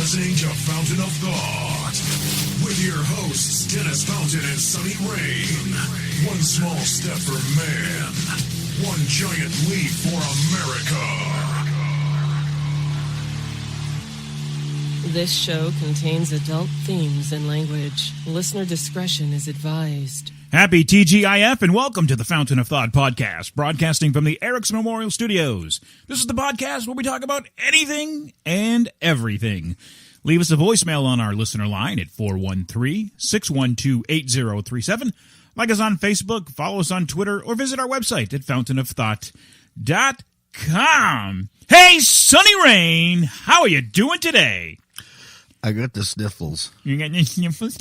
listening to Fountain of Thought with your hosts, Dennis Fountain and Sunny Rain. One small step for man, one giant leap for America. This show contains adult themes and language. Listener discretion is advised. Happy TGIF and welcome to the Fountain of Thought podcast, broadcasting from the Erickson Memorial Studios. This is the podcast where we talk about anything and everything. Leave us a voicemail on our listener line at 413-612-8037. Like us on Facebook, follow us on Twitter, or visit our website at fountainofthought.com. Hey, Sunny Rain, how are you doing today? I got the sniffles. You got the sniffles?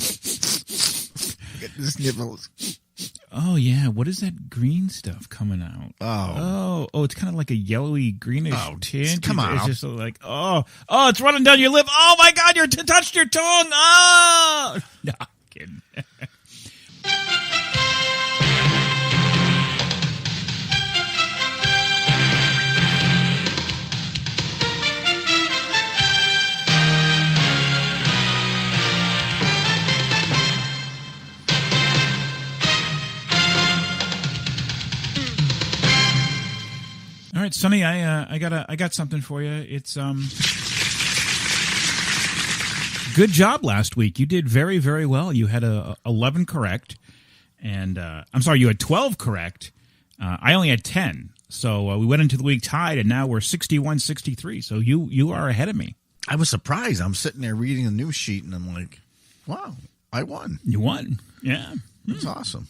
I got the sniffles. Oh, yeah. What is that green stuff coming out? Oh, it's kind of like a yellowy, greenish tint. Come on. It's just like, it's running down your lip. Oh, my God, you touched your tongue. Oh! No, I'm kidding. All right, Sonny, I got something for you. It's good job last week. You did very, very well. You had 11 correct, and I'm sorry, you had 12 correct. I only had 10, so we went into the week tied, and now we're 61-63. So you are ahead of me. I was surprised. I'm sitting there reading the news sheet, and I'm like, wow, I won. You won, yeah. That's awesome.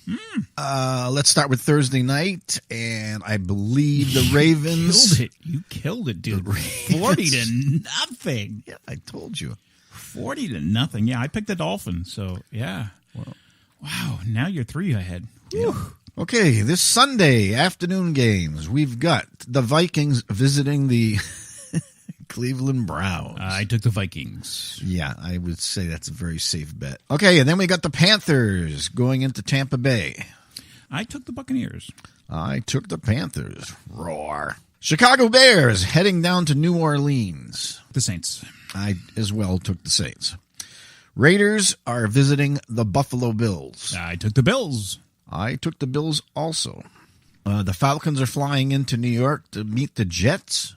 Let's start with Thursday night, and I believe the Ravens... You killed it, dude. 40-0. Yeah, I told you. 40-0. Yeah, I picked the Dolphins, so yeah. Wow, now you're 3 ahead. Yeah. Okay, this Sunday afternoon games, we've got the Vikings visiting the Cleveland Browns. I took the Vikings. Yeah, I would say that's a very safe bet. Okay, and then we got the Panthers going into Tampa Bay. I took the Buccaneers. I took the Panthers. Roar. Chicago Bears heading down to New Orleans. The Saints. I as well took the Saints. Raiders are visiting the Buffalo Bills. I took the Bills. I took the Bills also. The Falcons are flying into New York to meet the Jets.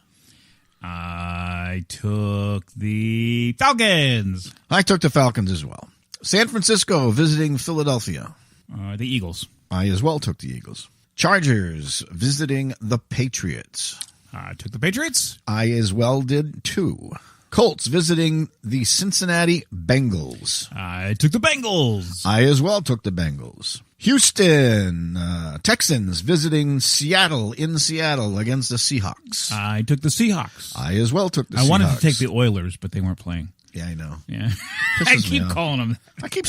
I took the Falcons. I took the Falcons as well. San Francisco visiting Philadelphia. The Eagles. I as well took the Eagles. Chargers visiting the Patriots. I took the Patriots. I as well did too. Colts visiting the Cincinnati Bengals. I took the Bengals. I as well took the Bengals. Houston Texans visiting Seattle in Seattle against the Seahawks. I took the Seahawks. I as well took the Seahawks. I wanted to take the Oilers, but they weren't playing. Yeah, I know. Yeah, I keep calling them. I keep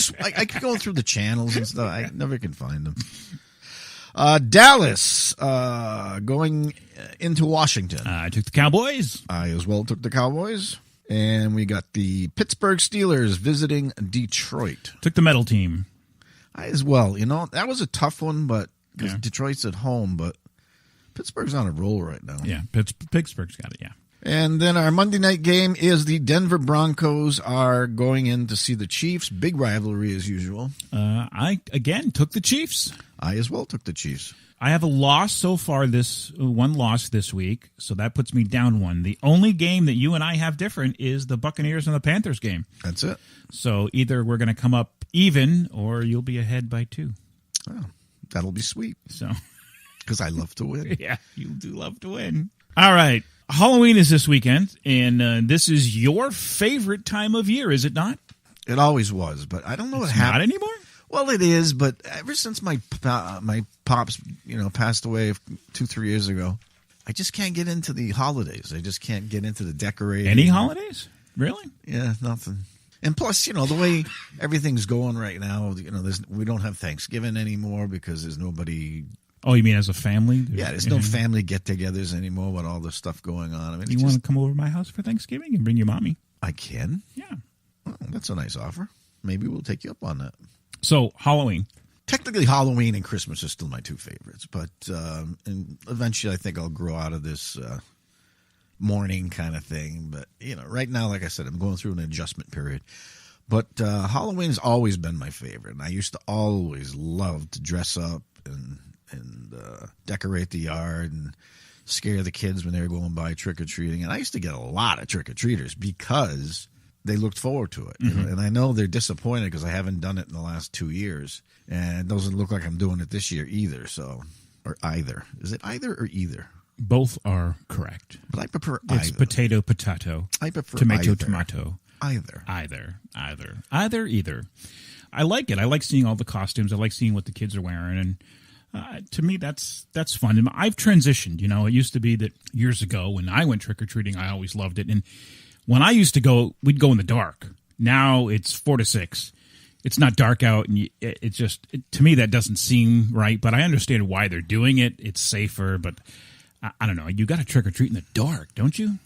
going through the channels and stuff. I never can find them. Dallas going into Washington. I took the Cowboys. I as well took the Cowboys. And we got the Pittsburgh Steelers visiting Detroit. Took the metal team. I as well. You know, that was a tough one, but because Detroit's at home, but Pittsburgh's on a roll right now. Yeah, Pittsburgh's got it, yeah. And then our Monday night game is the Denver Broncos are going in to see the Chiefs. Big rivalry as usual. I, again, took the Chiefs. I as well took the Chiefs. I have a loss so far, one loss this week, so that puts me down 1. The only game that you and I have different is the Buccaneers and the Panthers game. That's it. So either we're going to come up even, or you'll be ahead by 2. Oh, that'll be sweet. So, because I love to win. Yeah, you do love to win. All right. Halloween is this weekend, and this is your favorite time of year, is it not? It always was, but I don't know what happened. Not anymore? Well, it is, but ever since my pops, passed away 2-3 years ago, I just can't get into the holidays. I just can't get into the decorating. Any holidays? Really? Yeah, nothing. And plus, the way everything's going right now, we don't have Thanksgiving anymore because there's nobody. Oh, you mean as a family? There's no family get-togethers anymore with all this stuff going on. I mean, you want to come over to my house for Thanksgiving and bring your mommy? I can. Yeah. Oh, that's a nice offer. Maybe we'll take you up on that. So, Halloween. Technically, Halloween and Christmas are still my 2 favorites, but and eventually I think I'll grow out of this morning kind of thing. But, right now, like I said, I'm going through an adjustment period. But Halloween's always been my favorite. And I used to always love to dress up and decorate the yard and scare the kids when they were going by trick-or-treating. And I used to get a lot of trick-or-treaters because they looked forward to it. And I know they're disappointed because I haven't done it in the last 2 years. And it doesn't look like I'm doing it this year either. Or either. Is it either or either? Both are correct. But I prefer It's either. potato, potato. I prefer tomato, either. tomato. Either. Either. I like it. I like seeing all the costumes. I like seeing what the kids are wearing. And to me, that's fun. And I've transitioned. It used to be that years ago when I went trick-or-treating, I always loved it. And when I used to go, we'd go in the dark. Now it's 4 to 6. It's not dark out, and to me that doesn't seem right. But I understand why they're doing it. It's safer, but I don't know. You got to trick or treat in the dark, don't you?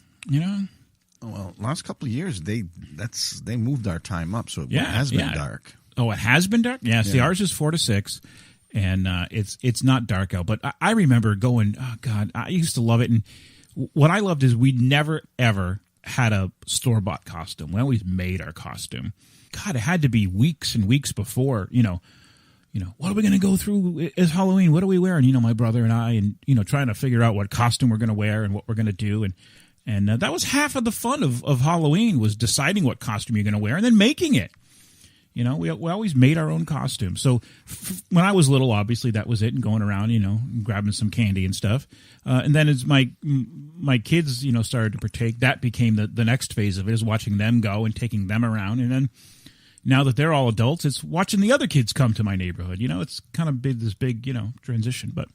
Well, last couple of years they moved our time up, so it has been dark. Oh, it has been dark. Yeah. See, ours is 4 to 6, and it's not dark out. But I remember going. Oh God, I used to love it. And what I loved is we never ever had a store-bought costume. We always made our costume. God, it had to be weeks and weeks before, what are we going to go through as Halloween? What are we wearing? My brother and I, and, trying to figure out what costume we're going to wear and what we're going to do. And that was half of the fun of Halloween, was deciding what costume you're going to wear and then making it. We always made our own costume. So when I was little, obviously that was it, and going around, and grabbing some candy and stuff. And then as my kids, started to partake, that became the next phase of it, is watching them go and taking them around. And then now that they're all adults, it's watching the other kids come to my neighborhood. It's kind of this big, transition. But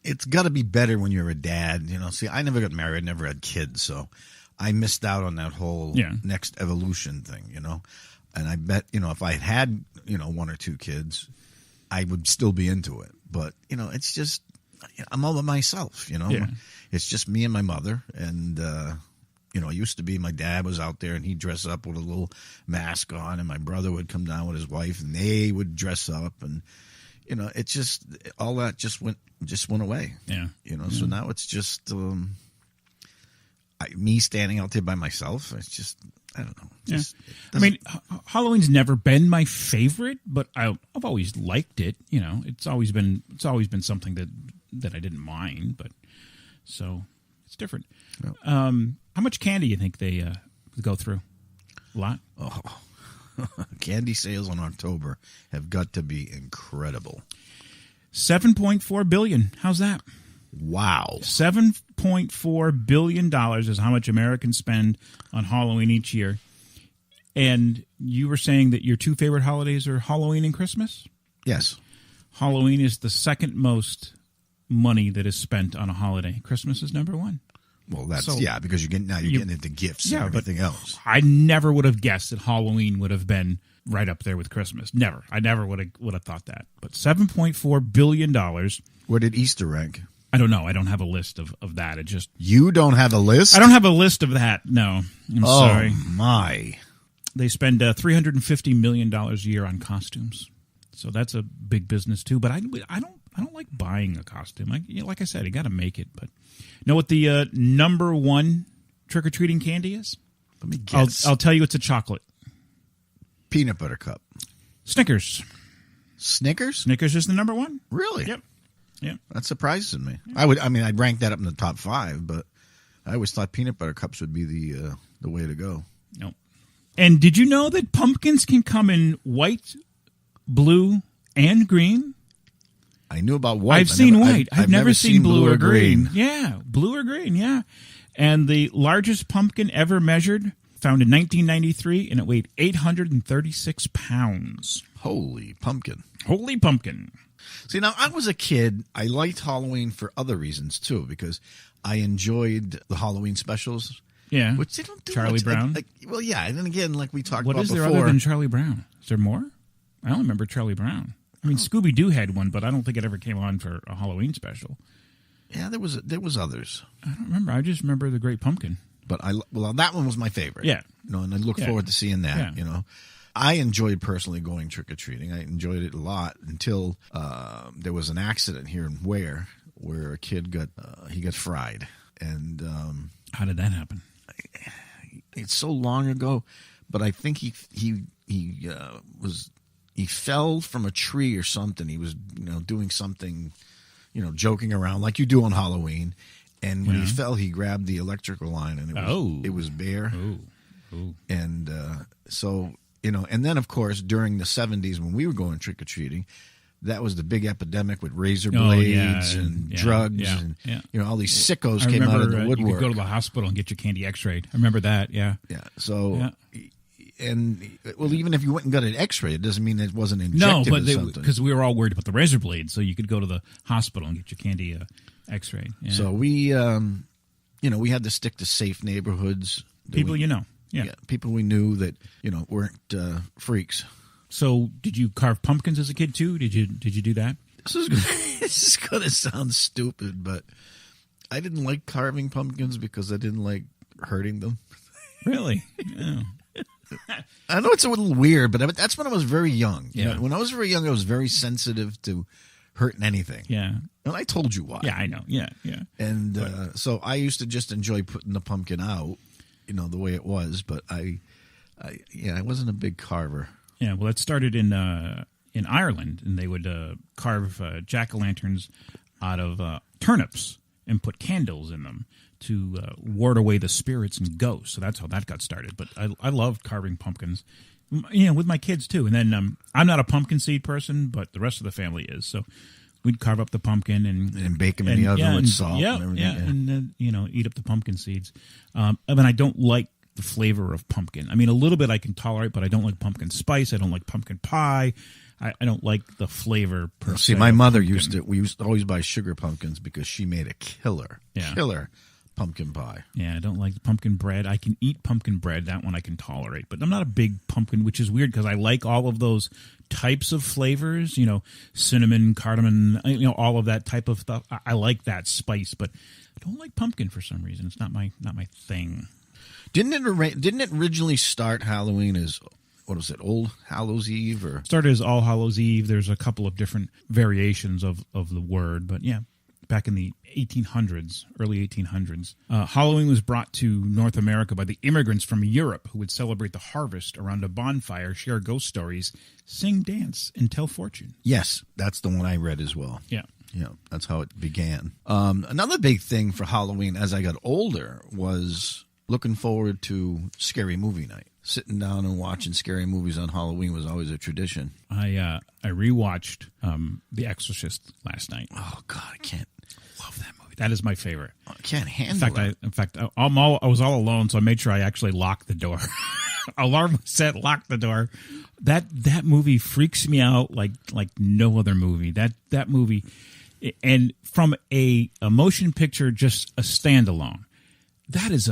it's got to be better when you're a dad. See, I never got married, never had kids, so I missed out on that whole next evolution thing, And I bet, if I had, 1 or 2 kids, I would still be into it. But, it's just, I'm all by myself, Yeah. It's just me and my mother. And, it used to be my dad was out there and he'd dress up with a little mask on, and my brother would come down with his wife and they would dress up. And, it just, all that just went away. Yeah. So now it's just me standing out there by myself. It's just, I don't know. Halloween's never been my favorite, but I've always liked it. It's always been something that I didn't mind, but so it's different. Yeah. How much candy do you think they go through? A lot? Oh, candy sales in October have got to be incredible. $7.4 billion. How's that? Wow. $7.4 billion is how much Americans spend on Halloween each year. And you were saying that your 2 favorite holidays are Halloween and Christmas? Yes. Halloween is the second most money that is spent on a holiday. Christmas is number 1. Well, that's because you're getting into gifts and everything else. I never would have guessed that Halloween would have been right up there with Christmas. Never. I never would have thought that. But $7.4 billion. Where did Easter rank? I don't know. I don't have a list of that. It just... You don't have a list? I don't have a list of that. No. I'm sorry. Oh, my. They spend $350 million a year on costumes. So that's a big business, too. But I don't like buying a costume. Like I said, you got to make it. But know what the number 1 trick-or-treating candy is? Let me guess. I'll tell you it's a chocolate. Peanut butter cup. Snickers. Snickers? Snickers is the number 1. Really? Yep. That surprises me. I'd rank that up in the top 5, but I always thought peanut butter cups would be the way to go. Nope. And did you know that pumpkins can come in white, blue, and green? I knew about white. I've seen white. I've never seen blue or green. Yeah, blue or green, yeah. And the largest pumpkin ever measured, found in 1993, and it weighed 836 pounds. Holy pumpkin. Holy pumpkin. See, now, I was a kid. I liked Halloween for other reasons, too, because I enjoyed the Halloween specials. Yeah. Which they don't do Charlie much. Brown? Well, yeah. And then again, like we talked what about is before. there other than Charlie Brown? Is there more? I don't remember Charlie Brown. I mean, Scooby-Doo had one, but I don't think it ever came on for a Halloween special. Yeah, there was others. I don't remember. I just remember the Great Pumpkin. But that one was my favorite. Yeah. And I look forward to seeing that, Yeah. I enjoyed personally going trick-or-treating. I enjoyed it a lot until there was an accident here in Ware where a kid got fried, and How did that happen? it's so long ago, but I think he fell from a tree or something. He was doing something, joking around like you do on Halloween, and when he fell, he grabbed the electrical line, and it was bare. Ooh. And so and then of course during the 70s when we were going trick or treating, that was the big epidemic with razor blades and drugs and all these sickos came out of the woodwork. You could go to the hospital and get your candy X-rayed. I remember that. Yeah. So. Yeah. And well, even if you went and got an X-ray, it doesn't mean it wasn't injected. No, but because we were all worried about the razor blade, so you could go to the hospital and get your candy X-rayed. Yeah. So we, we had to stick to safe neighborhoods. People people we knew that weren't freaks. So, did you carve pumpkins as a kid too? Did you do that? This is gonna sound stupid, but I didn't like carving pumpkins because I didn't like hurting them. Really? Yeah. I know it's a little weird, but that's when I was very young. Yeah. When I was very young, I was very sensitive to hurting anything. Yeah. And I told you why. Yeah, I know. Yeah. And so I used to just enjoy putting the pumpkin out, the way it was. But I wasn't a big carver. Yeah. Well, that started in Ireland, and they would carve jack-o'-lanterns out of turnips and put candles in them to ward away the spirits and ghosts. So that's how that got started. But I loved carving pumpkins, with my kids too. And then I'm not a pumpkin seed person, but the rest of the family is. So we'd carve up the pumpkin and bake them in the oven with salt and everything. And eat up the pumpkin seeds. I mean, I don't like the flavor of pumpkin. I mean, a little bit I can tolerate, but I don't like pumpkin spice. I don't like pumpkin pie. I don't like the flavor per se. See, my mother we used to always buy sugar pumpkins because she made a killer pumpkin pie. Yeah, I don't like pumpkin bread. I can eat pumpkin bread. That one I can tolerate. But I'm not a big pumpkin, which is weird because I like all of those types of flavors, cinnamon, cardamom, all of that type of stuff. I like that spice, but I don't like pumpkin for some reason. It's not my thing. Didn't it originally start Halloween as, what was it, Old Hallows Eve? Or started as All Hallows Eve. There's a couple of different variations of the word, but yeah. Back in the 1800s, early 1800s, Halloween was brought to North America by the immigrants from Europe who would celebrate the harvest around a bonfire, share ghost stories, sing, dance, and tell fortune. Yes, that's the one I read as well. Yeah. Yeah, that's how it began. Another big thing for Halloween as I got older was looking forward to Scary Movie Night. Sitting down and watching scary movies on Halloween was always a tradition. I rewatched The Exorcist last night. Oh, God, I can't. Love that movie. That is my favorite. I can't handle it. In fact, I was all alone, so I made sure I actually locked the door. Alarm was set, locked the door. That movie freaks me out like no other movie. That movie, and from a motion picture, just a standalone. That's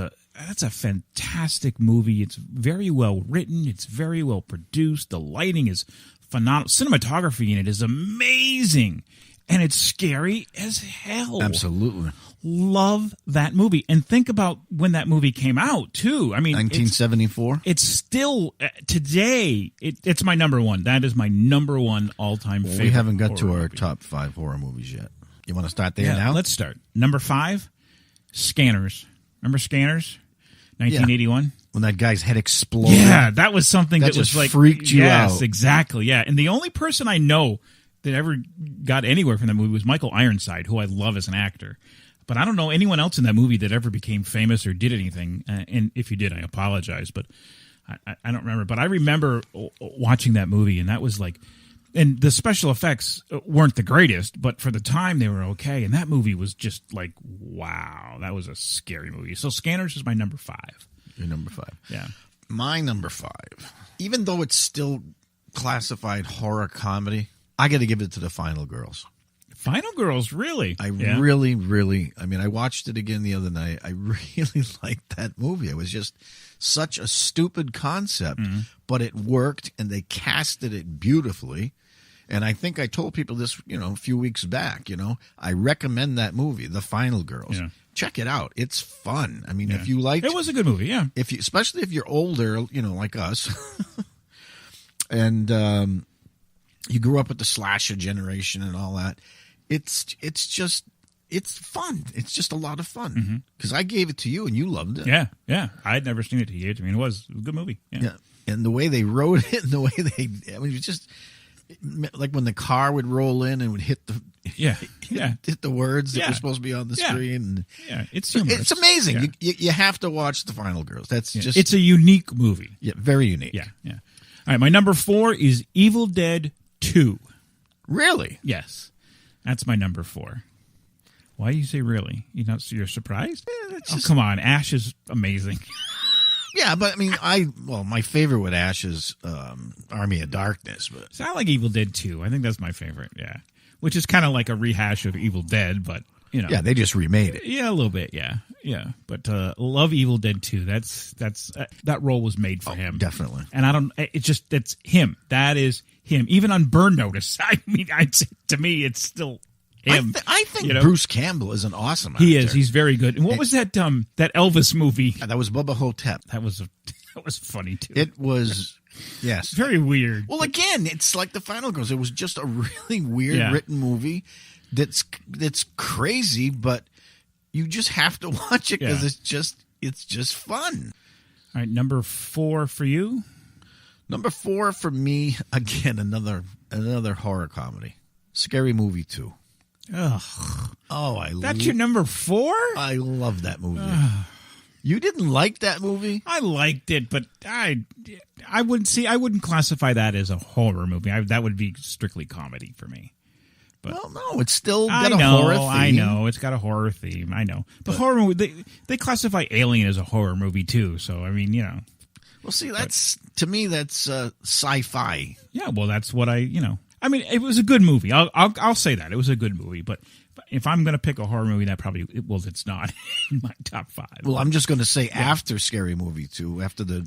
a fantastic movie. It's very well written. It's very well produced. The lighting is phenomenal. Cinematography in it is amazing. And it's scary as hell. Absolutely. Love that movie. And think about when that movie came out, too. I mean, 1974? It's still, today, it's my number one. That is my number one all-time favorite. We haven't got to our top 5 horror movies yet. You want to start there now? Let's start. Number 5, Scanners. Remember Scanners? 1981? Yeah. When that guy's head exploded. Yeah, that was something that was just like... freaked you out. Yes, exactly, yeah. And the only person I know that ever got anywhere from that movie was Michael Ironside, who I love as an actor. But I don't know anyone else in that movie that ever became famous or did anything. And if you did, I apologize, but I don't remember. But I remember watching that movie, and that was like... And the special effects weren't the greatest, but for the time they were okay. And that movie was just like, wow, that was a scary movie. So Scanners is my number 5. Your number 5. Yeah. My number 5. Even though it's still classified horror comedy, I got to give it to The Final Girls. Final Girls, really? Really, I mean, I watched it again the other night. I really liked that movie. It was just such a stupid concept, but it worked, and they casted it beautifully. And I think I told people this, a few weeks back, I recommend that movie, The Final Girls. Yeah. Check it out. It's fun. I mean, if you like... It was a good movie, yeah. Especially if you're older, like us, and you grew up with the slasher generation and all that, it's just it's fun. It's just a lot of fun. Because I gave it to you and you loved it. Yeah, yeah. I had never seen it till you gave it to me. It was a good movie. Yeah. And the way they wrote it and the way it was just like when the car would roll in and would hit the hit the words that were supposed to be on the screen. Yeah, it's humorous. It's amazing. Yeah. You have to watch The Final Girls. That's just it's a unique movie. Yeah, very unique. Yeah, yeah. All right, my number 4 is Evil Dead 2. Really? Yes, that's my number 4. Why do you say really? You're surprised? Yeah, oh, come on, Ash is amazing. Yeah, but I mean, my favorite with Ash is Army of Darkness. But So I like Evil Dead 2. I think that's my favorite. Yeah, which is kind of like a rehash of Evil Dead, but yeah, they just remade it. Yeah, a little bit. Yeah, yeah. But love Evil Dead 2. That's that role was made for him, definitely. And that's him. That is him. Even on Burn Notice, I mean, to me, it's still him. I think Bruce Campbell is an awesome actor. He is. He's very good. And what was that Elvis movie? That was Bubba Hotep. That was funny too. It was, yes, very weird. Well, again, it's like The Final Girls. It was just a really weird written movie that's crazy, but you just have to watch it because it's just fun. All right, number 4 for you. Number 4 for me, again, another horror comedy, Scary Movie 2. Ugh. Oh, that's your number 4? I love that movie. You didn't like that movie? I liked it, but I wouldn't classify that as a horror movie. That would be strictly comedy for me. But well, no, it's still got a horror theme. I know, it's got a horror theme. I know. The horror movie, they classify Alien as a horror movie too. So I mean, Well, see, to me that's sci-fi. Yeah, well, that's what I I mean, it was a good movie. I'll say that it was a good movie. But if I'm going to pick a horror movie, it's not in my top 5. Well, I'm just going to say after Scary Movie 2, after the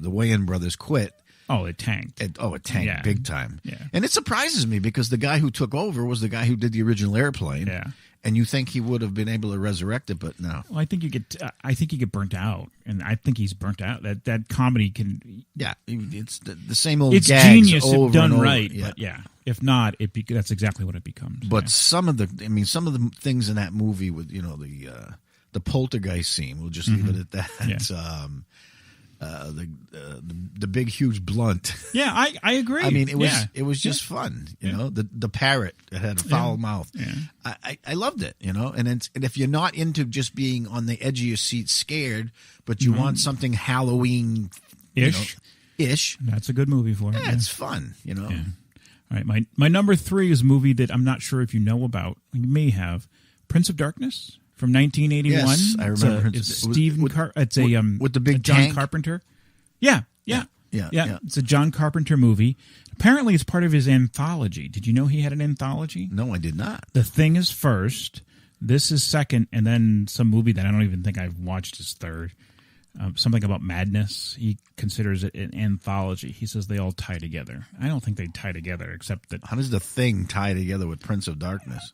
Wayans brothers quit. Oh, it tanked. It tanked big time. Yeah. And it surprises me because the guy who took over was the guy who did the original Airplane. Yeah. And you think he would have been able to resurrect it, but no. Well, I think you get burnt out, and I think he's burnt out. That comedy can. Yeah, it's the same old. It's gags genius over if done and over. right, Yeah. but if not, that's exactly what it becomes. But some of the things in that movie with the poltergeist scene, we'll just leave it at that. Yeah. The big huge blunt. Yeah, I agree. I mean, it was just fun. The parrot that had a foul mouth. Yeah. I loved it. And if you're not into just being on the edge of your seat scared, but you want something Halloween ish, that's a good movie for it. Yeah, it's fun. Yeah. All right, my number 3 is a movie that I'm not sure if you know about. You may have Prince of Darkness. From 1981. Yes, I remember. It's Stephen It's with the big John tank? Carpenter. Yeah. Yeah. It's a John Carpenter movie. Apparently, it's part of his anthology. Did you know he had an anthology? No, I did not. The Thing is first. This is second, and then some movie that I don't even think I've watched is third. Something about madness. He considers it an anthology. He says they all tie together. I don't think they tie together, except that. How does The Thing tie together with Prince of Darkness?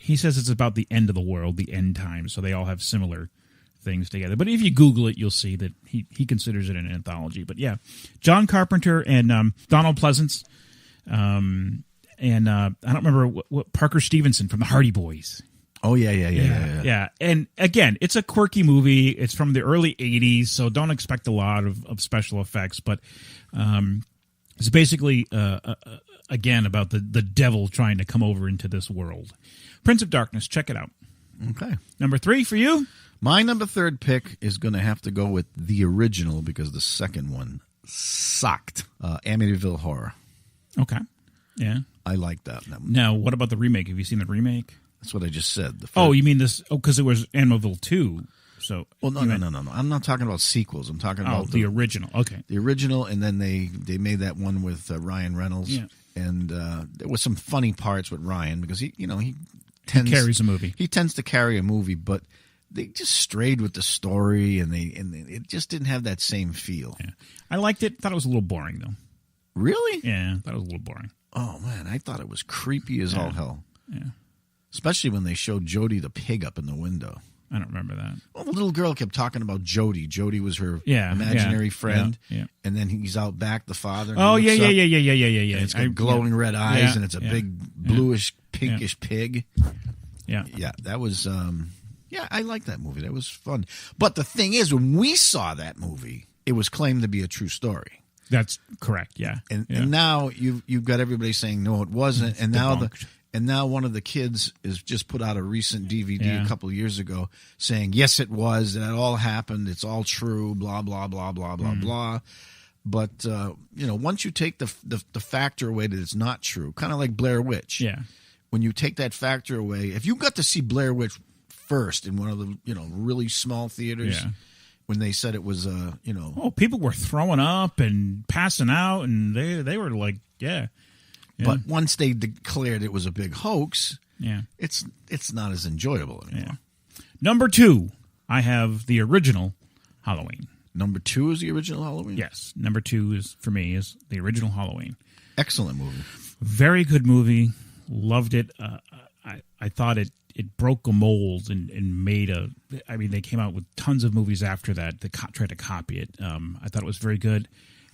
He says it's about the end of the world, the end times, so they all have similar things together. But if you Google it, you'll see that he considers it an anthology. But yeah, John Carpenter and Donald Pleasance, and I don't remember what Parker Stevenson from the Hardy Boys. Oh, yeah. And again, it's a quirky movie. It's from the early 80s, so don't expect a lot of special effects. But it's basically, again, about the devil trying to come over into this world. Prince of Darkness, check it out. Okay. Number 3 for you? My number 3 pick is going to have to go with the original because the second one sucked. Amityville Horror. Okay. Yeah. I like that. Now, what about the remake? Have you seen the remake? That's what I just said. Oh, you mean this? Oh, because it was Amityville 2. So, well, no. I'm not talking about sequels. I'm talking about the original. Okay. The original, and then they made that one with Ryan Reynolds. Yeah. And there was some funny parts with Ryan because he carries a movie. He tends to carry a movie, but they just strayed with the story, and it just didn't have that same feel. Yeah. I liked it. Thought it was a little boring, though. Really? Yeah, thought it was a little boring. Oh man, I thought it was creepy as all hell. Yeah. Especially when they showed Jody the pig up in the window. I don't remember that. Well, the little girl kept talking about Jody. Jody was her imaginary friend. Yeah. And then he's out back, the father. Oh, yeah. And it's got glowing red eyes, and it's a big bluish, pinkish pig. Yeah. Yeah, that was. Yeah, I like that movie. That was fun. But the thing is, when we saw that movie, it was claimed to be a true story. That's correct. Yeah. And Yeah. and now you've got everybody saying no, it wasn't. And now Debunked. one of the kids is just put out a recent DVD Yeah. a couple of years ago saying yes, it was. That all happened. It's all true. Blah blah blah blah blah blah. But once you take the factor away that it's not true, kind of like Blair Witch. Yeah. When you take that factor away, if you got to see Blair Witch first in one of the really small theaters. Yeah. When they said it was Oh, people were throwing up and passing out, and they were like, yeah. But once they declared it was a big hoax, Yeah. it's not as enjoyable anymore. Yeah. Number 2, I have the original Halloween. Number 2 is the original Halloween? Yes. Number 2 is, for me, is the original Halloween. Excellent movie. Very good movie. Loved it. I thought it broke a mold and made they came out with tons of movies after that tried to copy it. I thought it was very good.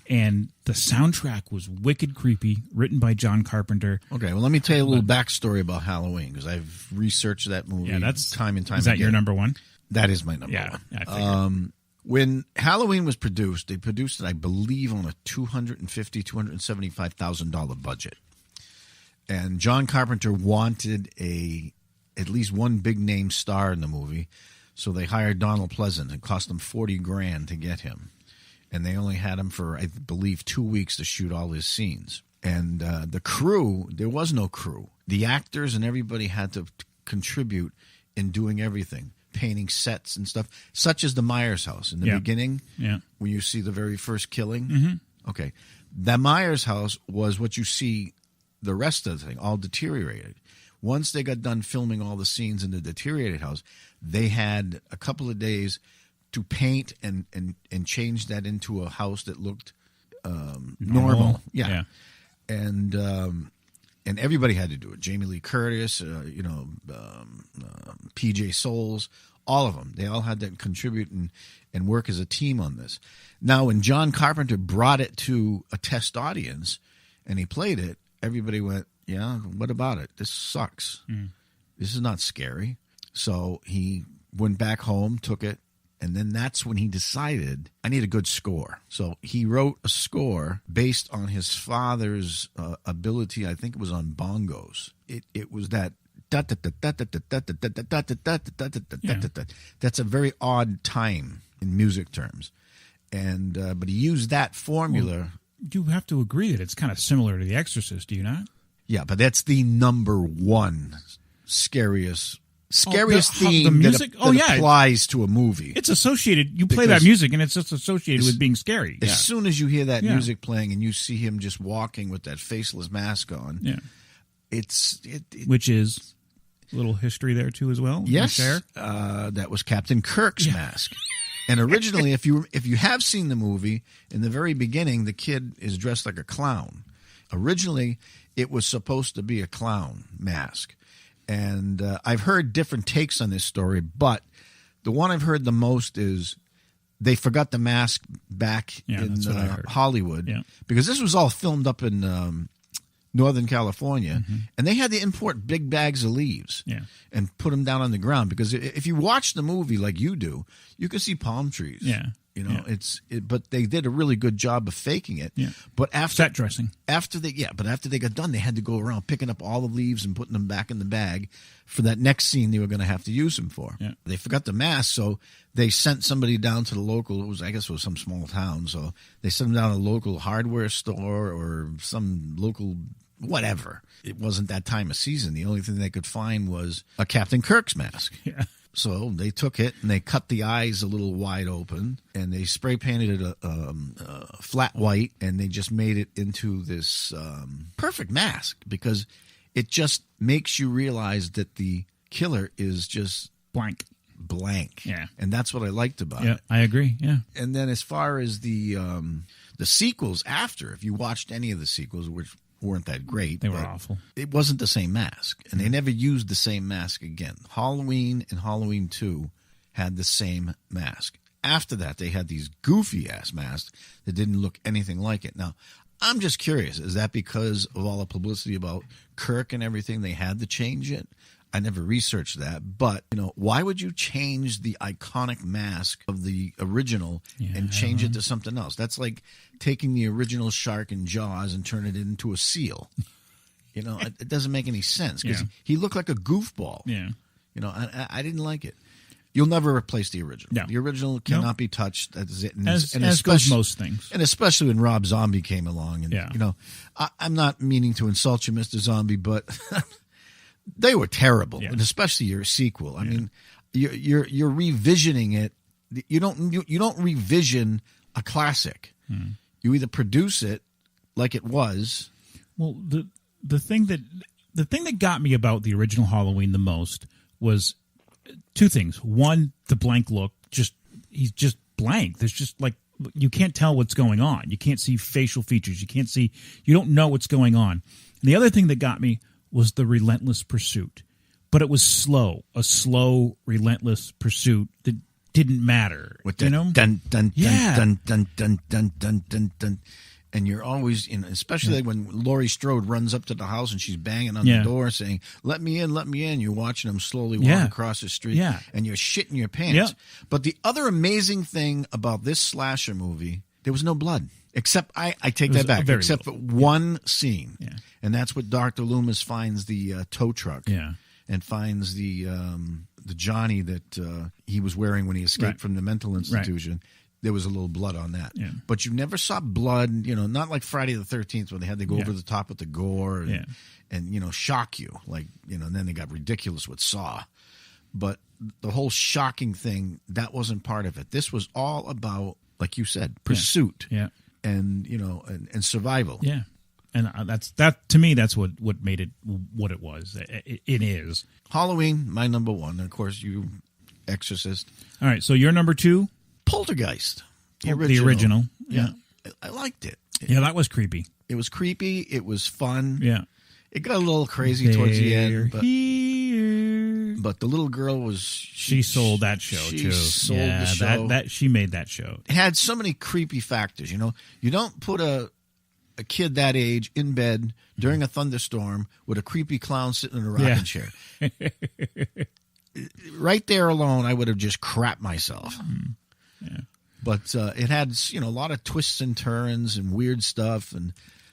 And the soundtrack was wicked creepy, written by John Carpenter. Okay, well, let me tell you a little backstory about Halloween, because I've researched that movie time and time again. Is that your number one? That is my number Yeah, one. I figured. When Halloween was produced, they produced it, I believe, on a $275,000 budget. And John Carpenter wanted at least one big name star in the movie, so they hired Donald Pleasant. It cost them $40,000 to get him, and they only had him for, I believe, 2 weeks to shoot all his scenes. And the crew, there was no crew. The actors and everybody had to contribute in doing everything, painting sets and stuff, such as the Myers house in the beginning. Yeah. When you see the very first killing. Mm-hmm. Okay, the Myers house was what you see. The rest of the thing all deteriorated. Once they got done filming all the scenes in the deteriorated house, they had a couple of days to paint and change that into a house that looked normal. Yeah. And everybody had to do it. Jamie Lee Curtis, PJ Souls, all of them. They all had to contribute and work as a team on this. Now, when John Carpenter brought it to a test audience and he played it, everybody went, yeah, what about it? This sucks. This is not scary. So he went back home, took it, and then that's when he decided, I need a good score. So he wrote a score based on his father's ability. I think it was on bongos. It was that. That's a very odd time in music terms. And but he used that formula. Well, you have to agree that it's kind of similar to The Exorcist, do you not? Yeah, but that's the number one scariest theme the music? that applies to a movie. It's associated. You play that music, and it's just associated with being scary. As soon as you hear that music playing and you see him just walking with that faceless mask on, which is a little history there too as well. Yes, that was Captain Kirk's mask. And originally, if you have seen the movie, in the very beginning, the kid is dressed like a clown. Originally, it was supposed to be a clown mask. And I've heard different takes on this story, but the one I've heard the most is they forgot the mask back in Hollywood. Yeah. Because this was all filmed up in Northern California, and they had to import big bags of leaves and put them down on the ground. Because if you watch the movie like you do, you can see palm trees. Yeah. But they did a really good job of faking it. Yeah. But after set dressing, after they got done, they had to go around picking up all the leaves and putting them back in the bag for that next scene they were going to have to use them for. Yeah. They forgot the mask, so they sent somebody down to the local. I guess it was some small town, so they sent them down to a local hardware store or some local whatever. It wasn't that time of season. The only thing they could find was a Captain Kirk's mask. Yeah. So they took it and they cut the eyes a little wide open and they spray painted it flat white, and they just made it into this perfect mask because it just makes you realize that the killer is just blank. Yeah. And that's what I liked about it. I agree. Yeah. And then as far as the sequels after, if you watched any of the sequels, which weren't that great. They were awful. It wasn't the same mask, and they never used the same mask again. Halloween and Halloween 2 had the same mask. After that, they had these goofy-ass masks that didn't look anything like it. Now, I'm just curious. Is that because of all the publicity about Kirk and everything, they had to change it? I never researched that, but why would you change the iconic mask of the original and change it to something else? That's like taking the original shark in Jaws and turn it into a seal. It doesn't make any sense because he looked like a goofball. Yeah. I didn't like it. You'll never replace the original. No. The original cannot be touched. That's it. As goes most things. And especially when Rob Zombie came along. And, I'm not meaning to insult you, Mr. Zombie, but they were terrible, and especially your sequel. I mean, you're revisioning it. You don't revision a classic. You either produce it like it was. Well, the thing that got me about the original Halloween the most was two things. One, the blank look. He's just blank. There's just like, you can't tell what's going on. You can't see facial features. You don't know what's going on. And the other thing that got me was the relentless pursuit. But it was slow. A slow, relentless pursuit that didn't matter. With that dun, dun, dun, dun, dun, dun, dun, dun, dun, dun. And you're always, especially when Laurie Strode runs up to the house and she's banging on the door saying, let me in, let me in. You're watching them slowly walk across the street and you're shitting your pants. Yeah. But the other amazing thing about this slasher movie, there was no blood. Except, I take that back, except for one scene. Yeah. And that's what Dr. Loomis finds the tow truck and finds the Johnny that he was wearing when he escaped from the mental institution. Right. There was a little blood on that. Yeah. But you never saw blood, not like Friday the 13th when they had to go over the top with the gore and shock you. Like, and then they got ridiculous with Saw. But the whole shocking thing, that wasn't part of it. This was all about, like you said, pursuit and, and survival. Yeah. And that to me, that's what made it what it was. It is. Halloween, my number one. And of course, you, Exorcist. All right. So your number two? Poltergeist. The original. Yeah. I liked it. Yeah, that was creepy. It was creepy. It was fun. Yeah. It got a little crazy towards the end. But the little girl was... She sold that show, too. She sold the show. She made that show. It had so many creepy factors, You don't put a kid that age in bed during a thunderstorm with a creepy clown sitting in a rocking chair. Right there alone, I would have just crapped myself. Yeah. But it had, a lot of twists and turns and weird stuff. And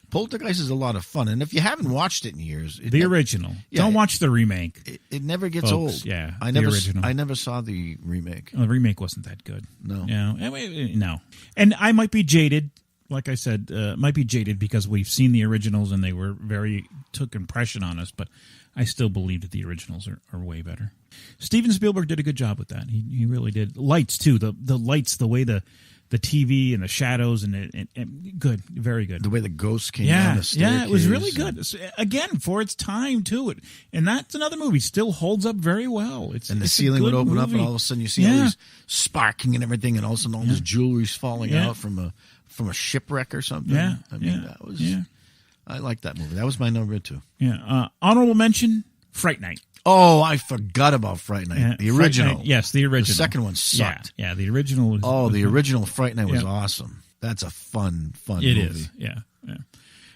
Poltergeist is a lot of fun. And if you haven't watched it in years... The original. Don't watch the remake. It never gets old. Yeah, I never saw the remake. The remake wasn't that good. No. No. And I might be jaded. Like I said, might be jaded because we've seen the originals and they were took impression on us. But I still believe that the originals are way better. Steven Spielberg did a good job with that. He really did. Lights too. The lights, the way the TV and the shadows and good, very good. The way the ghosts came down the staircase. Yeah, it was really good. Again, for its time too. And that's another movie. Still holds up very well. The ceiling would open up and all of a sudden you see all these sparking and everything, and all of a sudden all this jewelry's falling out from a shipwreck or something. Yeah, that was. Yeah. I liked that movie. That was my number two. Yeah. Honorable mention: Fright Night. Oh, I forgot about Fright Night. The original. Night, yes, the original. The second one sucked. Yeah, the original was... Oh, the original Fright Night was awesome. That's a fun movie. It is, yeah. All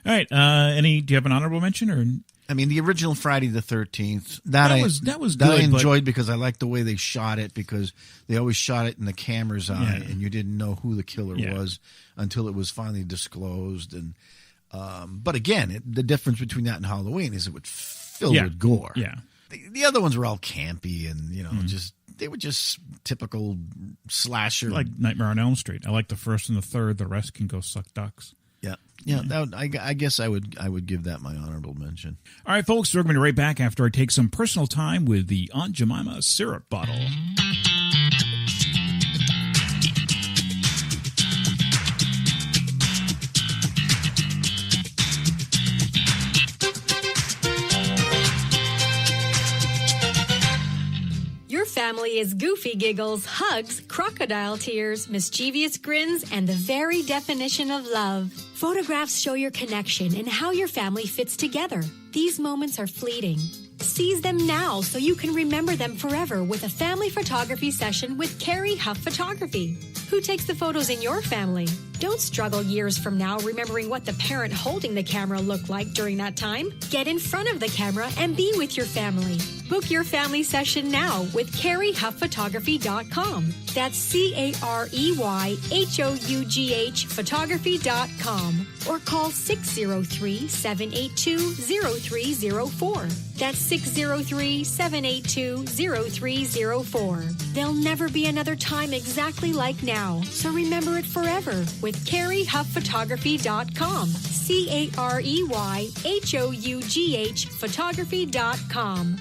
right, do you have an honorable mention? Or I mean, the original Friday the 13th. That was good. I enjoyed because I liked the way they shot it, because they always shot it in the camera's eye, and you didn't know who the killer was until it was finally disclosed. And but again, the difference between that and Halloween is it was filled with gore. Yeah. The other ones were all campy and, they were just typical slasher. Like Nightmare on Elm Street. I like the first and the third. The rest can go suck ducks. Yeah. I guess I would give that my honorable mention. All right, folks, we're going to be right back after I take some personal time with the Aunt Jemima syrup bottle. Family is goofy giggles, hugs, crocodile tears, mischievous grins, and the very definition of love. Photographs show your connection and how your family fits together. These moments are fleeting. Seize them now so you can remember them forever with a family photography session with Carrie Huff Photography. Who takes the photos in your family? Don't struggle years from now remembering what the parent holding the camera looked like during that time. Get in front of the camera and be with your family. Book your family session now with CareyHuffPhotography.com. That's CareyHough Photography.com. Or call 603-782-0304. That's 603-782-0304. There'll never be another time exactly like now, so remember it forever with CareyHuffPhotography.com. CareyHough Photography.com.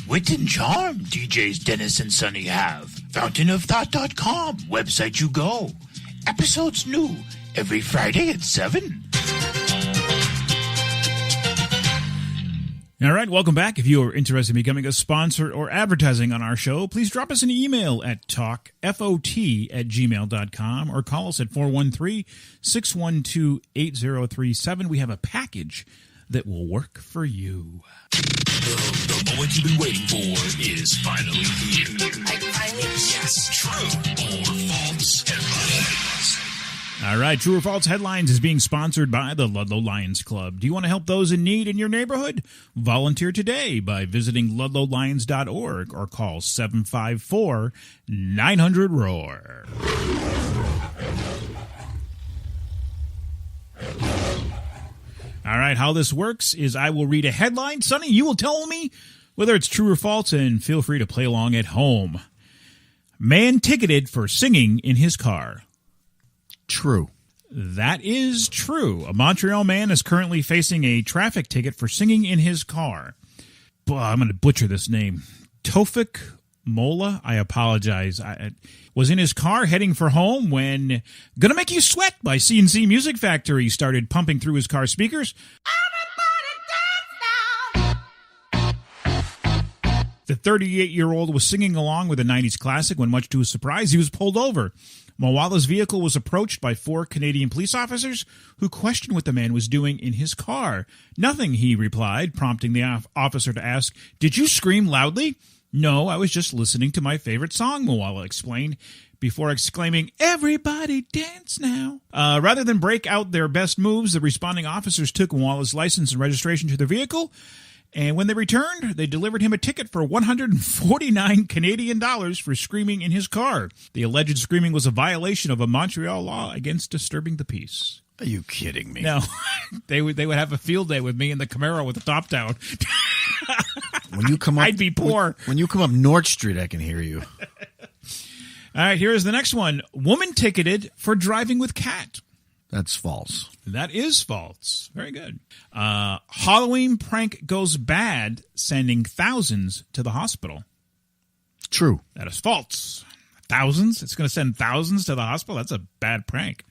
Wit and charm DJs Dennis and Sonny have. FountainofThought.com, website you go. Episodes new every Friday at 7. All right, welcome back. If you are interested in becoming a sponsor or advertising on our show, please drop us an email at talkfot@gmail.com or call us at 413-612-8037. We have a package that will work for you. The moment you've been waiting for is finally here. Yes, true or false headlines. All right, True or False Headlines is being sponsored by the Ludlow Lions Club. Do you want to help those in need in your neighborhood? Volunteer today by visiting ludlowlions.org or call 754-900-ROAR. All right, how this works is I will read a headline. Sonny, you will tell me whether it's true or false, and feel free to play along at home. Man ticketed for singing in his car. True. That is true. A Montreal man is currently facing a traffic ticket for singing in his car. I'm going to butcher this name. Tofik Mola, I apologize. I was in his car heading for home when Gonna Make You Sweat by C&C Music Factory started pumping through his car speakers. The 38-year-old was singing along with a 90s classic when, much to his surprise, he was pulled over. Mawala's vehicle was approached by 4 Canadian police officers who questioned what the man was doing in his car. Nothing, he replied, prompting the officer to ask, "Did you scream loudly?" "No, I was just listening to my favorite song," Mawala explained, before exclaiming, "Everybody dance now." Rather than break out their best moves, the responding officers took Mawala's license and registration to their vehicle. And when they returned, they delivered him a ticket for 149 Canadian dollars for screaming in his car. The alleged screaming was a violation of a Montreal law against disturbing the peace. Are you kidding me? No, they would have a field day with me in the Camaro with the top down. When you come up, I'd be poor. When you come up North Street, I can hear you. All right, here's the next one. Woman ticketed for driving with cat. That's false. That is false. Very good. Halloween prank goes bad, sending thousands to the hospital. True. That is false. Thousands? It's going to send thousands to the hospital? That's a bad prank.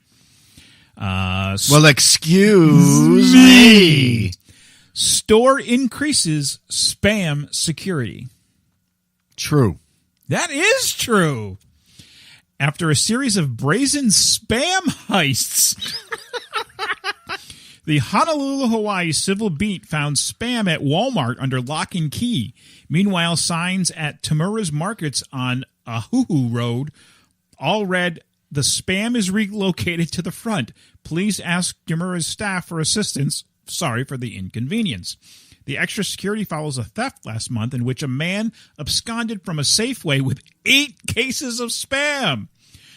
Well, excuse me. Store increases spam security. True. That is true. After a series of brazen spam heists, the Honolulu, Hawaii Civil Beat found spam at Walmart under lock and key. Meanwhile, signs at Tamura's Markets on Ahuhu Road all read, "The spam is relocated to the front. Please ask Tamura's staff for assistance. Sorry for the inconvenience." The extra security follows a theft last month in which a man absconded from a Safeway with 8 cases of spam.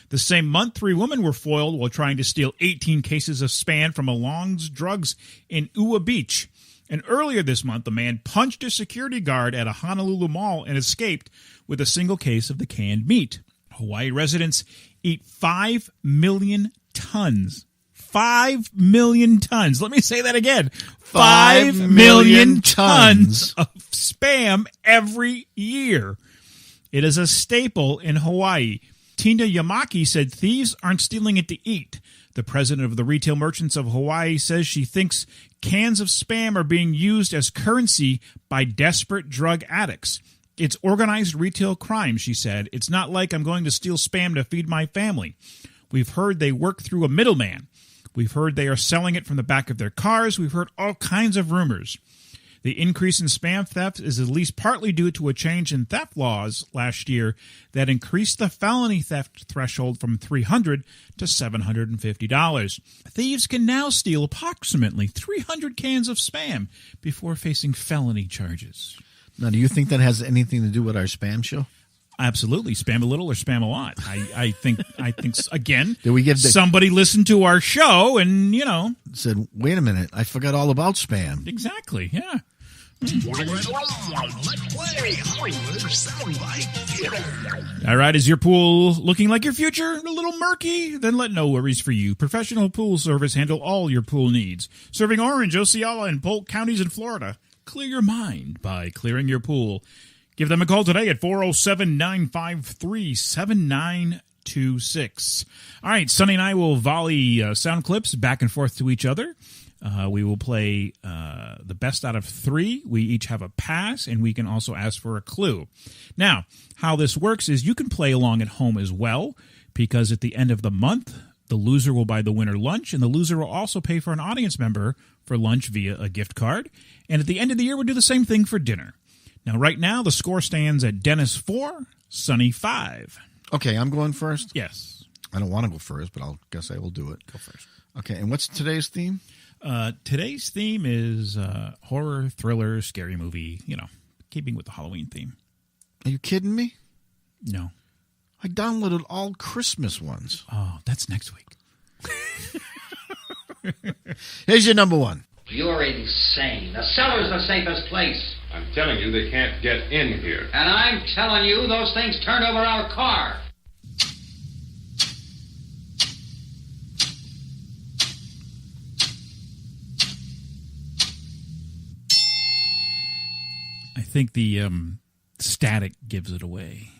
The same month, 3 women were foiled while trying to steal 18 cases of spam from a Long's Drugs in Ua Beach. And earlier this month, a man punched a security guard at a Honolulu mall and escaped with a single case of the canned meat. Hawaii residents eat 5 million tons. 5 million tons. Let me say that again. 5 million tons of spam every year. It is a staple in Hawaii. Tina Yamaki said thieves aren't stealing it to eat. The president of the Retail Merchants of Hawaii says she thinks cans of spam are being used as currency by desperate drug addicts. It's organized retail crime, she said. It's not like I'm going to steal spam to feed my family. We've heard they work through a middleman. We've heard they are selling it from the back of their cars. We've heard all kinds of rumors. The increase in spam theft is at least partly due to a change in theft laws last year that increased the felony theft threshold from $300 to $750. Thieves can now steal approximately 300 cans of spam before facing felony charges. Now, do you think that has anything to do with our spam show? Absolutely. Spam a little or spam a lot. I think again, Did we get somebody listened to our show and, said, wait a minute, I forgot all about spam. Exactly. Yeah. All right, is your pool looking like your future? A little murky? Then let No Worries for You. Professional Pool Service handle all your pool needs. Serving Orange, Osceola, and Polk counties in Florida. Clear your mind by clearing your pool. Give them a call today at 407-953-7926. All right, Sonny and I will volley sound clips back and forth to each other. We will play the best out of 3. We each have a pass, and we can also ask for a clue. Now, how this works is you can play along at home as well, because at the end of the month, the loser will buy the winner lunch, and the loser will also pay for an audience member for lunch via a gift card. And at the end of the year, we'll do the same thing for dinner. Now, right now, the score stands at Dennis 4, Sonny 5. Okay, I'm going first? Yes. I don't want to go first, but I guess I will do it. Go first. Okay, and what's today's theme? Today's theme is horror, thriller, scary movie, keeping with the Halloween theme. Are you kidding me? No. I downloaded all Christmas ones. Oh, that's next week. Here's your number 1. You're insane. The cellar's the safest place. I'm telling you, they can't get in here. And I'm telling you, those things turned over our car. I think the static gives it away.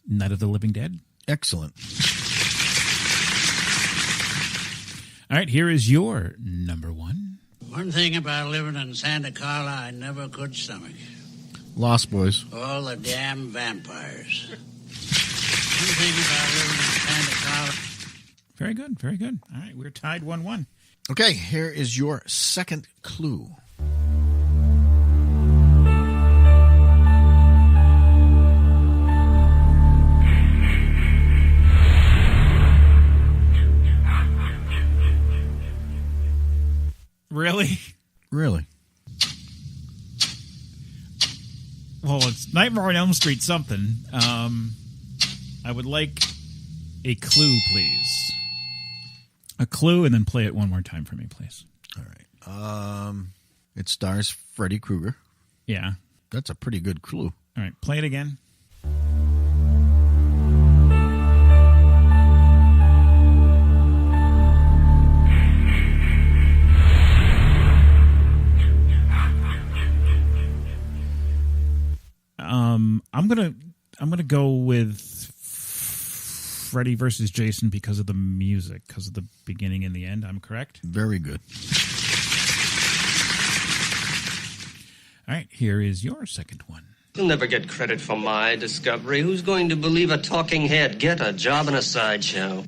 Night of the Living Dead. Excellent. All right, here is your number 1. One thing about living in Santa Carla I never could stomach. Lost Boys. All the damn vampires. One thing about living in Santa Carla. Very good, very good. All right, we're tied 1-1. Okay, here is your second clue. Really? Really? Well, it's Nightmare on Elm Street something. I would like a clue, please. A clue, and then play it one more time for me, please. All right. It stars Freddy Krueger. Yeah. That's a pretty good clue. All right, play it again. I'm gonna go with Freddy versus Jason because of the music, because of the beginning and the end. I'm correct? Very good. All right, here is your second one. You'll never get credit for my discovery. Who's going to believe a talking head? Get a job in a sideshow.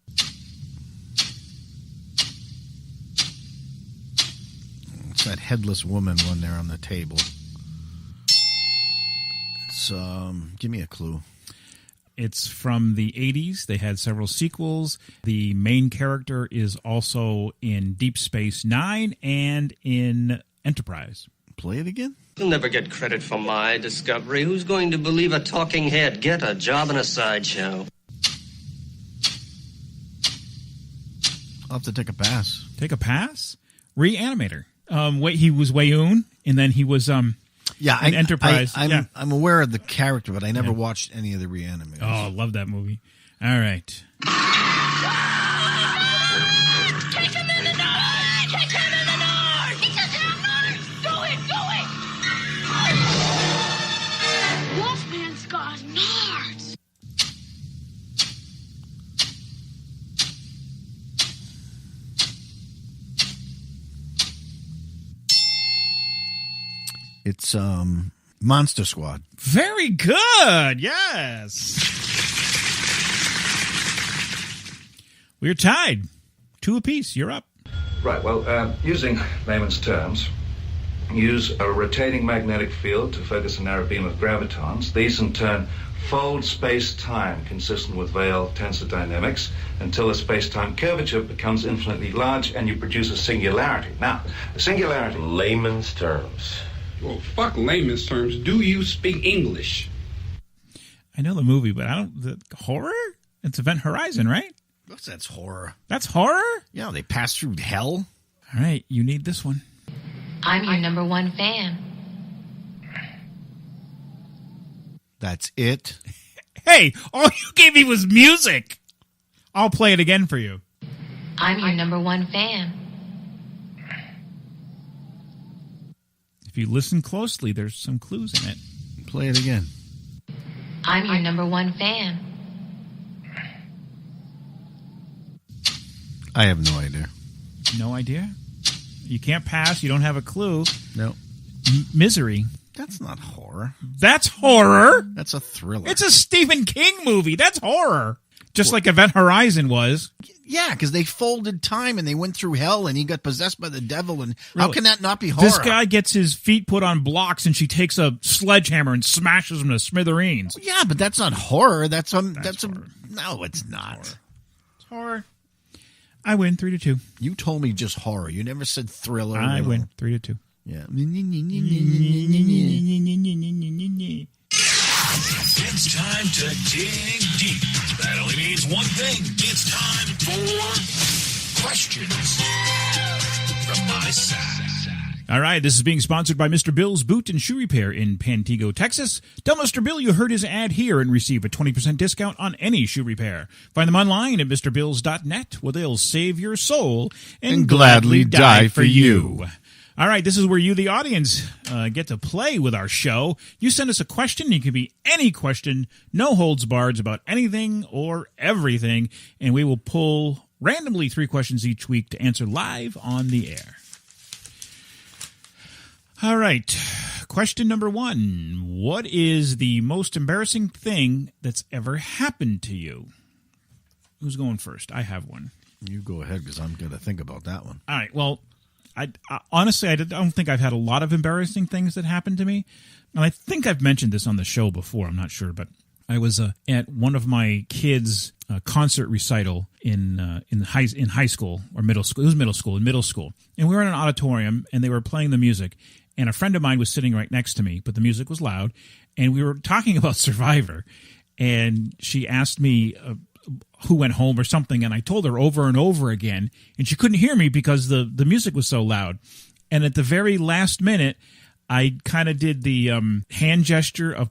It's that headless woman one there on the table. It's give me a clue. It's from the 80s. They had several sequels. The main character is also in Deep Space Nine and in Enterprise. Play it again? You'll never get credit for my discovery. Who's going to believe a talking head? Get a job in a sideshow. I'll have to take a pass. Take a pass? Reanimator. He was Wayoon, and then he was yeah, in Enterprise. I'm aware of the character, but I never watched any of the Reanimators. Oh, I love that movie. All right. Kick him in the nose! Kick him in the nose! He doesn't have nose! Do it! Do it! Wolfman's got nards! It's Monster Squad. Very good. Yes. We're tied. 2 apiece. You're up. Right, well, using layman's terms, use a rotating magnetic field to focus a narrow beam of gravitons. These, in turn, fold space-time consistent with Weyl tensor dynamics until the space-time curvature becomes infinitely large and you produce a singularity. Now, a singularity... Layman's terms. Well, fuck layman's terms. Do you speak English? I know the movie, but I don't... The horror? It's Event Horizon, right? That's horror. That's horror? Yeah, they pass through hell. All right, you need this one. I'm your number one fan. That's it. Hey, all you gave me was music. I'll play it again for you. I'm your number one fan. If you listen closely, there's some clues in it. Play it again. I'm your number one fan. I have no idea. No idea? You can't pass. You don't have a clue. No. Misery. That's not horror. That's horror. That's a thriller. It's a Stephen King movie. That's horror. Just like Event Horizon was. Yeah, because they folded time and they went through hell and he got possessed by the devil. And how can that not be horror? This guy gets his feet put on blocks and she takes a sledgehammer and smashes him to smithereens. Yeah, but that's not horror. That's horror. No, it's not. It's horror. I win 3-2. You told me just horror. You never said thriller. I win 3-2. Yeah. It's time to dig deep. That only means one thing. It's time for questions from my side. All right, this is being sponsored by Mr. Bill's Boot and Shoe Repair in Pantego, Texas. Tell Mr. Bill you heard his ad here and receive a 20% discount on any shoe repair. Find them online at mrbills.net where they'll save your soul and gladly die for you. All right, this is where you, the audience, get to play with our show. You send us a question. It can be any question, no holds barred about anything or everything, and we will pull randomly 3 questions each week to answer live on the air. All right, question number 1. What is the most embarrassing thing that's ever happened to you? Who's going first? I have one. You go ahead because I'm going to think about that one. All right, well, I honestly, I don't think I've had a lot of embarrassing things that happened to me. And I think I've mentioned this on the show before. I'm not sure, but I was at one of my kids' concert recital in high school or middle school. It was in middle school. And we were in an auditorium, and they were playing the music. And a friend of mine was sitting right next to me, but the music was loud. And we were talking about Survivor. And she asked me who went home or something, and I told her over and over again, and she couldn't hear me because the music was so loud. And at the very last minute, I kind of did the hand gesture of,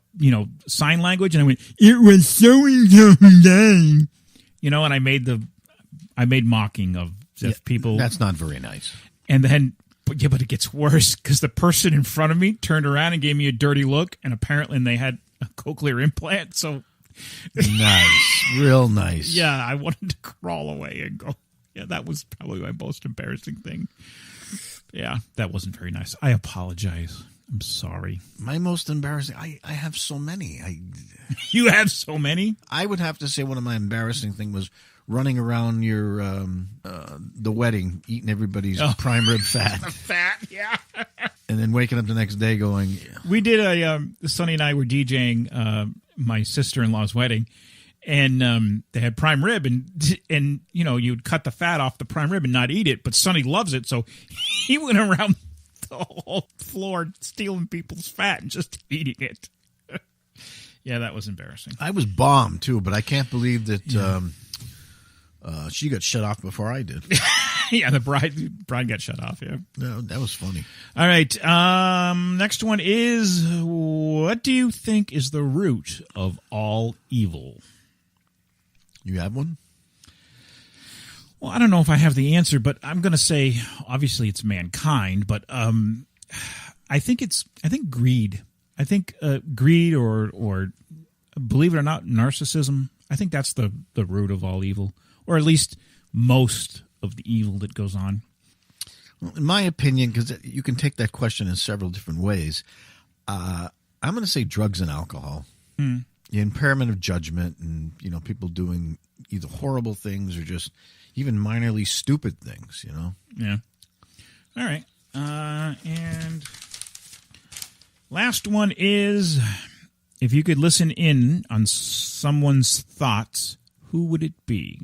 sign language, and I went, "It was so and and I made mocking of people. That's not very nice. And then, but it gets worse because the person in front of me turned around and gave me a dirty look, and apparently they had a cochlear implant, so... Nice. Real nice. Yeah, I wanted to crawl away and go, yeah, that was probably my most embarrassing thing. Yeah, that wasn't very nice. I apologize. I'm sorry. My most embarrassing... I have so many. You have so many? I would have to say one of my embarrassing things was running around the wedding, eating everybody's prime rib fat. Fat, yeah. And then waking up the next day going... We did Sonny and I were DJing my sister-in-law's wedding, and they had prime rib, and you'd cut the fat off the prime rib and not eat it, but Sonny loves it, so he went around the whole floor stealing people's fat and just eating it. Yeah, that was embarrassing. I was bombed, too, but I can't believe that... she got shut off before I did. Yeah, the bride got shut off, yeah. No, that was funny. All right, next one is, what do you think is the root of all evil? You have one? Well, I don't know if I have the answer, but I'm going to say, obviously it's mankind, but I think greed. I think greed or believe it or not, narcissism. I think that's the root of all evil. Or at least most of the evil that goes on. Well, in my opinion, because you can take that question in several different ways, I'm going to say drugs and alcohol. The impairment of judgment and, people doing either horrible things or just even minorly stupid things, Yeah. All right. And last one is, if you could listen in on someone's thoughts, who would it be?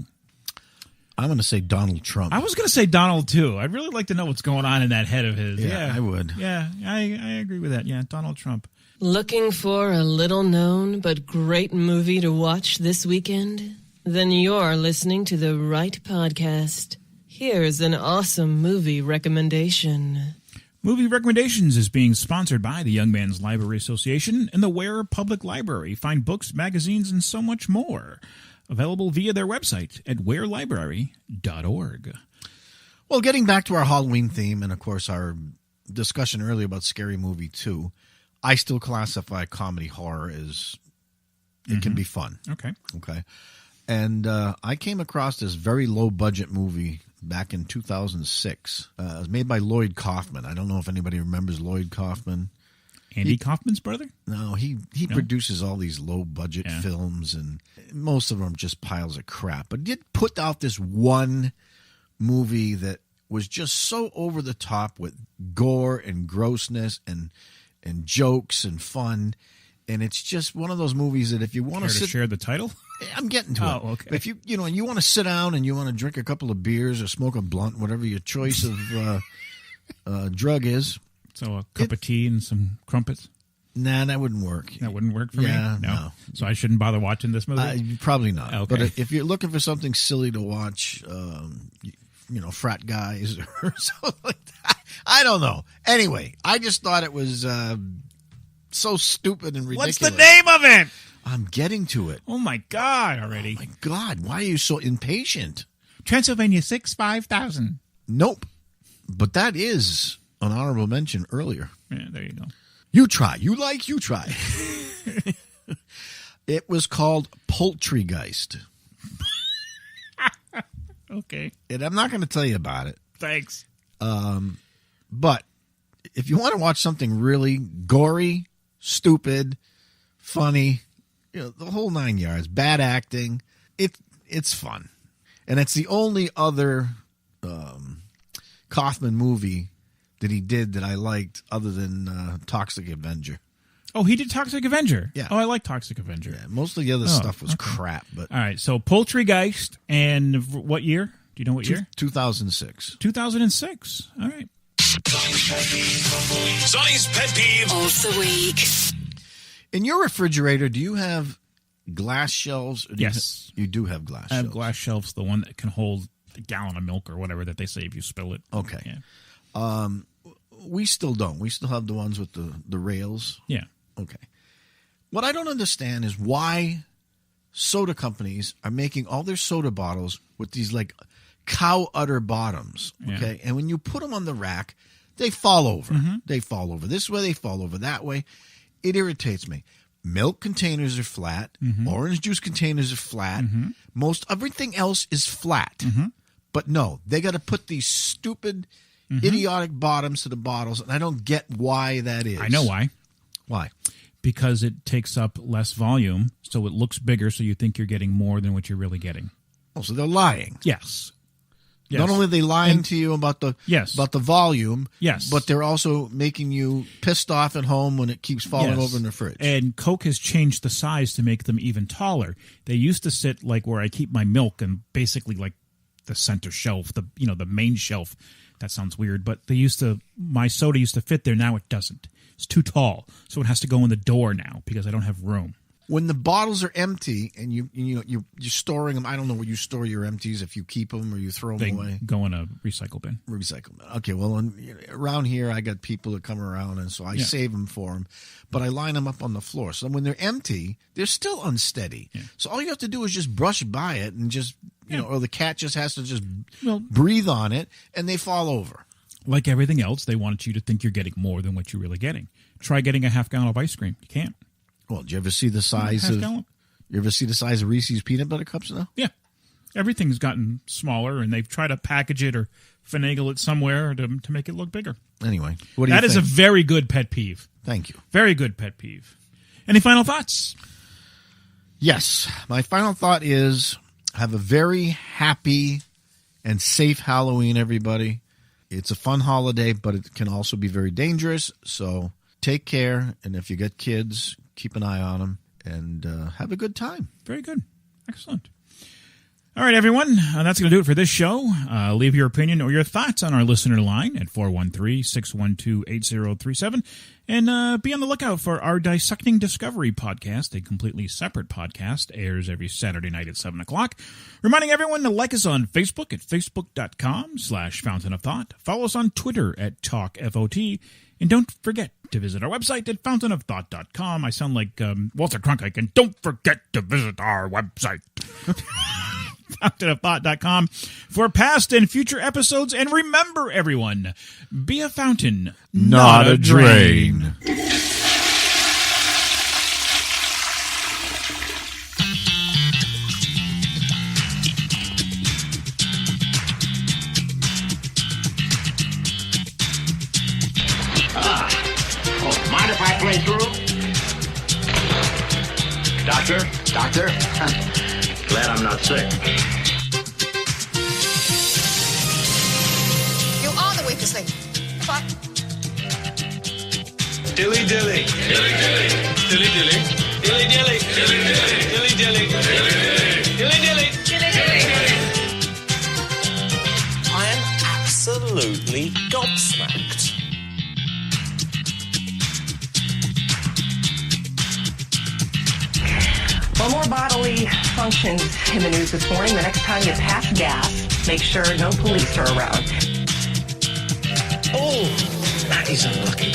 I'm going to say Donald Trump. I was going to say Donald, too. I'd really like to know what's going on in that head of his. Yeah, I would. Yeah, I agree with that. Yeah, Donald Trump. Looking for a little-known but great movie to watch this weekend? Then you're listening to the right podcast. Here's an awesome movie recommendation. Movie Recommendations is being sponsored by the Young Man's Library Association and the Ware Public Library. Find books, magazines, and so much more. Available via their website at warelibrary.org. Well, getting back to our Halloween theme and, of course, our discussion earlier about Scary Movie 2, I still classify comedy horror as it can be fun. Okay. Okay. And I came across this very low-budget movie back in 2006. It was made by Lloyd Kaufman. I don't know if anybody remembers Lloyd Kaufman. Andy Kaufman's brother? No, he produces all these low-budget films, and most of them are just piles of crap. But he did put out this one movie that was just so over the top with gore and grossness and jokes and fun. And it's just one of those movies that if you want to share the title? I'm getting to it. Oh, okay. But if you want to sit down and you want to drink a couple of beers or smoke a blunt, whatever your choice of drug is. So a cup of tea and some crumpets? Nah, that wouldn't work. That wouldn't work for me? No. So I shouldn't bother watching this movie? Probably not. Okay. But if you're looking for something silly to watch, frat guys or something like that, I don't know. Anyway, I just thought it was so stupid and ridiculous. What's the name of it? I'm getting to it. Oh, my God, already. Oh, my God. Why are you so impatient? Transylvania 5000. Nope. But that is an honorable mention earlier. Yeah, there you go. You try. You try. It was called Poultrygeist. Okay. And I'm not going to tell you about it. Thanks. But if you want to watch something really gory, stupid, funny, the whole 9 yards, bad acting, it's fun. And it's the only other Kaufman movie that he did that I liked other than Toxic Avenger. Oh, he did Toxic Avenger? Yeah. Oh, I like Toxic Avenger. Yeah, most of the other stuff was crap. But all right, so Poultrygeist, and what year? Do you know what year? 2006. 2006. All right. Sonny's Pet Peeve of the week. In your refrigerator, do you have glass shelves? Or Yes. You do have glass I have shelves. glass shelves, the one that can hold a gallon of milk or whatever that they say if you spill it. Okay. Yeah. We still don't. We still have the ones with the rails. Yeah. Okay. What I don't understand is why soda companies are making all their soda bottles with these like cow udder bottoms. Okay. And when you put them on the rack, they fall over. Mm-hmm. They fall over this way. They fall over that way. It irritates me. Milk containers are flat. Mm-hmm. Orange juice containers are flat. Mm-hmm. Most everything else is flat. Mm-hmm. But no, they got to put these stupid, idiotic bottoms to the bottles, and I don't get why that is. I know why. Why? Because it takes up less volume, so it looks bigger, so you think you're getting more than what you're really getting. Oh, so they're lying. Yes. Not only are they lying to you about the volume, but they're also making you pissed off at home when it keeps falling over in the fridge. And Coke has changed the size to make them even taller. They used to sit like where I keep my milk, and basically like the center shelf, the main shelf. That sounds weird, but my soda used to fit there. Now it doesn't. It's too tall, so it has to go in the door now because I don't have room. When the bottles are empty and you're storing them, I don't know where you store your empties, if you keep them or you throw them away. Go in a recycle bin. Recycle bin. Okay, well, around here I got people that come around, and so I save them for them, but I line them up on the floor. So when they're empty, they're still unsteady. Yeah. So all you have to do is just brush by it and just, or the cat just has to just breathe on it, and they fall over. Like everything else, they want you to think you're getting more than what you're really getting. Try getting a half gallon of ice cream. You can't. Well, do you ever see the size of Reese's peanut butter cups now? Yeah. Everything's gotten smaller, and they've tried to package it or finagle it somewhere to make it look bigger. Anyway, what do you think? That is a very good pet peeve. Thank you. Very good pet peeve. Any final thoughts? Yes. My final thought is have a very happy and safe Halloween, everybody. It's a fun holiday, but it can also be very dangerous, so take care, and if you get kids, keep an eye on them, and have a good time. Very good. Excellent. All right, everyone, that's going to do it for this show. Leave your opinion or your thoughts on our listener line at 413-612-8037. And be on the lookout for our Dissecting Discovery podcast, a completely separate podcast, airs every Saturday night at 7 o'clock. Reminding everyone to like us on Facebook at facebook.com/Fountain of Thought. Follow us on Twitter at TalkFOT. And don't forget to visit our website at fountainofthought.com. I sound like Walter Cronkite, and don't forget to visit our website. fountainofthought.com for past and future episodes. And remember, everyone, be a fountain, not a drain. Mind if I play through? Doctor? Glad I'm not sick. You are the weakest link. What? Dilly dilly. Dilly dilly. Dilly dilly. Dilly dilly. Dilly dilly. Dilly dilly. Dilly dilly. Dilly dilly. I am absolutely gobsmacked. Well, more bodily functions in the news this morning. The next time you pass gas, make sure no police are around. Oh, that is unlucky.